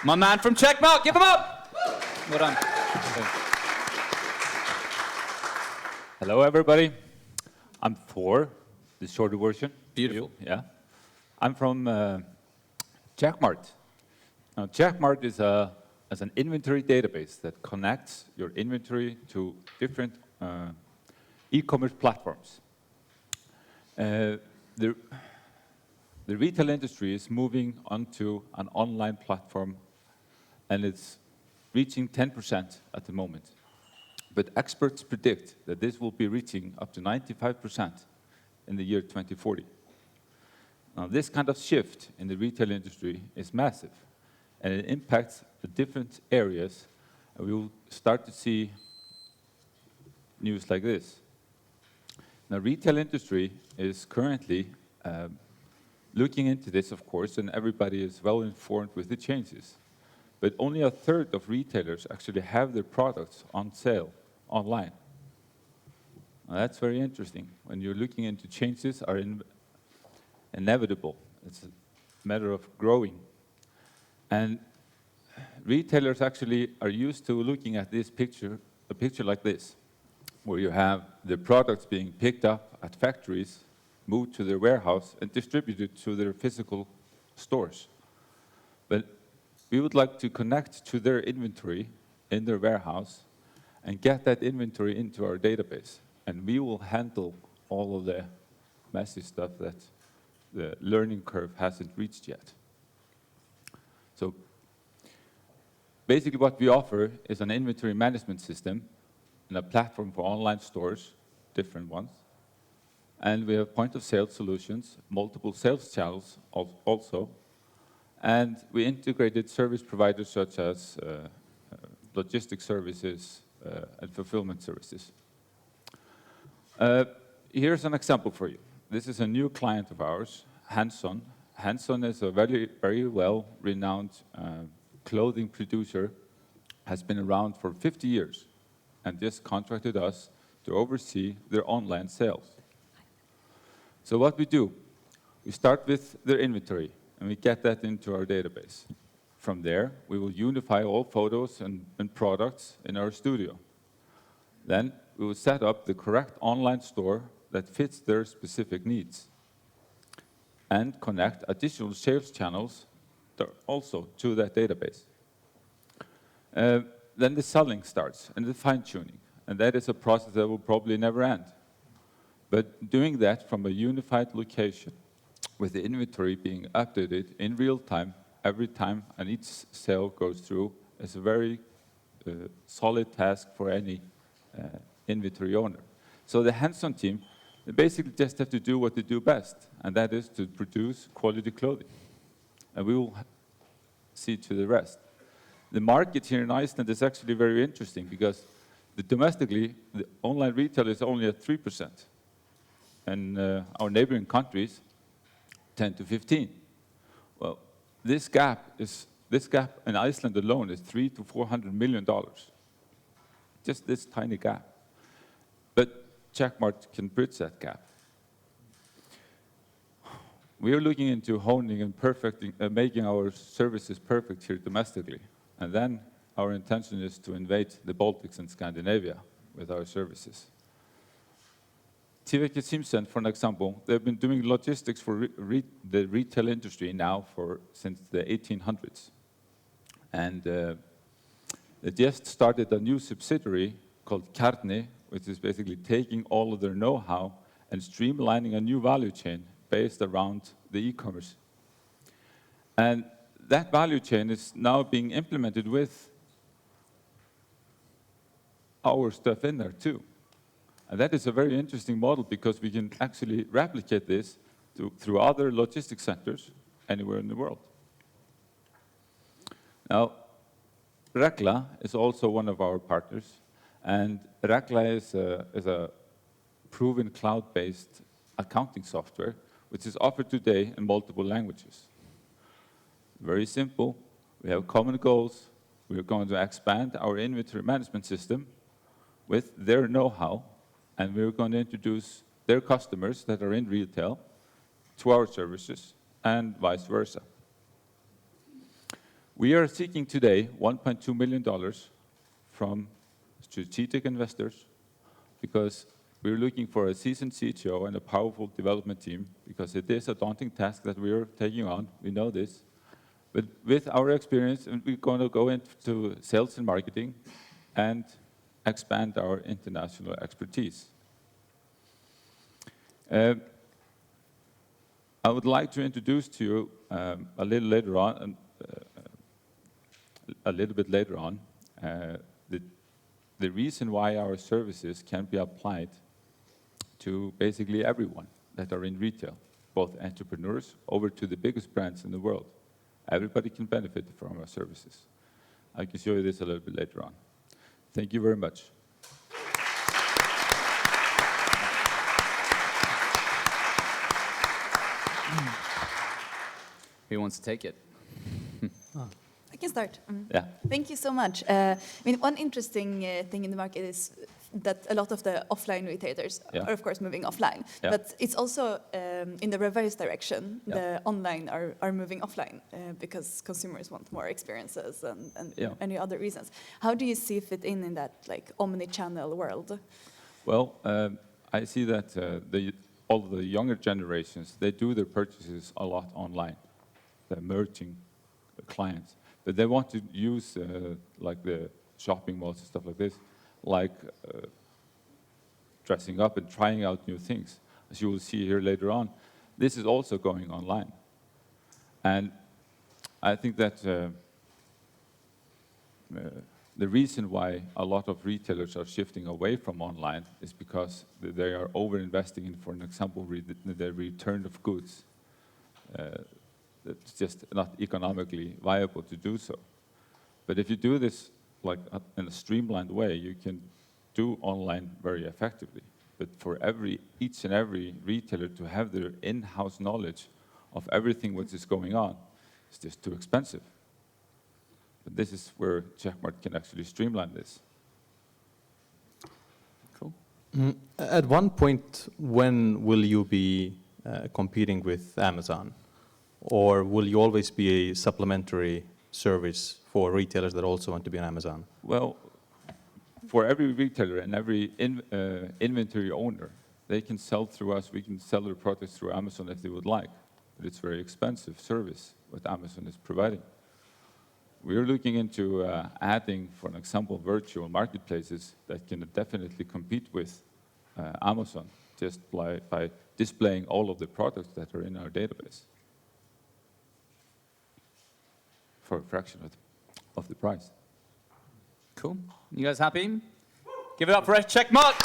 My man from CheckMart, give him up! Well done. Hello, everybody. I'm Thor, the shorter version. Beautiful. Yeah. I'm from CheckMart. Now, CheckMart is an inventory database that connects your inventory to different e-commerce platforms. The retail industry is moving onto an online platform, and it's reaching 10% at the moment. But experts predict that this will be reaching up to 95% in the year 2040. Now, this kind of shift in the retail industry is massive, and it impacts the different areas, and we will start to see news like this. Now, retail industry is currently looking into this, of course, and everybody is well informed with the changes. But only a third of retailers actually have their products on sale online. Now, that's very interesting. When you're looking into changes are inevitable. It's a matter of growing. And retailers actually are used to looking at this picture, a picture like this, where you have the products being picked up at factories, moved to their warehouse, and distributed to their physical stores. But we would like to connect to their inventory in their warehouse and get that inventory into our database. And we will handle all of the messy stuff that the learning curve hasn't reached yet. So basically what we offer is an inventory management system and a platform for online stores, different ones. And we have point-of-sale solutions, multiple sales channels also. And we integrated service providers such as logistics services and fulfillment services. Here's an example for you. This is a new client of ours, Hanson. Hanson is a very, very well-renowned clothing producer, has been around for 50 years, and just contracted us to oversee their online sales. So what we do, we start with their inventory, and we get that into our database. From there, we will unify all photos and products in our studio. Then we will set up the correct online store that fits their specific needs and connect additional sales channels also to that database. Then the selling starts and the fine-tuning, and that is a process that will probably never end. But doing that from a unified location with the inventory being updated in real time every time and each sale goes through is a very solid task for any inventory owner. So the hands-on team, they basically just have to do what they do best, and that is to produce quality clothing. And we will see to the rest. The market here in Iceland is actually very interesting because domestically, the online retail is only at 3%. And our neighboring countries, 10 to 15. Well, this gap in Iceland alone is $300 to $400 million. Just this tiny gap. But CheckMart can bridge that gap. We are looking into honing and making our services perfect here domestically. And then our intention is to invade the Baltics and Scandinavia with our services. Tvekja Simsen, for an example, they've been doing logistics for the retail industry now since the 1800s. And they just started a new subsidiary called Kjarni, which is basically taking all of their know-how and streamlining a new value chain based around the e-commerce. And that value chain is now being implemented with our stuff in there too. And that is a very interesting model because we can actually replicate this through other logistics centers anywhere in the world. Now, Regla is also one of our partners, and Regla is a proven cloud-based accounting software which is offered today in multiple languages. Very simple. We have common goals. We are going to expand our inventory management system with their know-how, and we're going to introduce their customers that are in retail to our services and vice versa. We are seeking today $1.2 million from strategic investors because we're looking for a seasoned CTO and a powerful development team because it is a daunting task that we're taking on. We know this. But with our experience, we're going to go into sales and marketing and expand our international expertise. I would like to introduce to you a little bit later on, the reason why our services can be applied to basically everyone that are in retail, both entrepreneurs over to the biggest brands in the world. Everybody can benefit from our services. I can show you this a little bit later on. Thank you very much. Who wants to take it? I can start. Yeah. Thank you so much. I mean, one interesting thing in the market is that a lot of the offline retailers are, of course, moving offline. Yeah. But it's also in the reverse direction. Yeah. The online are moving offline because consumers want more experiences and any other reasons. How do you see fit in that like omni-channel world? Well, I see that all the younger generations, they do their purchases a lot online. The emerging clients. But they want to use like the shopping malls and stuff like this, like dressing up and trying out new things. As you will see here later on, this is also going online. And I think that the reason why a lot of retailers are shifting away from online is because they are over-investing in, for an example, the return of goods. It's just not economically viable to do so. But if you do this like in a streamlined way, you can do online very effectively. But for each and every retailer to have their in-house knowledge of everything which is going on, it's just too expensive. But this is where CheckMart can actually streamline this. Cool. At one point, when will you be competing with Amazon? Or will you always be a supplementary service for retailers that also want to be on Amazon? Well, for every retailer and every inventory owner, they can sell through us. We can sell their products through Amazon if they would like. But it's a very expensive service what Amazon is providing. We're looking into adding, for an example, virtual marketplaces that can definitely compete with Amazon just by displaying all of the products that are in our database for a fraction of the price. Cool. You guys happy? Give it up for CheckMart.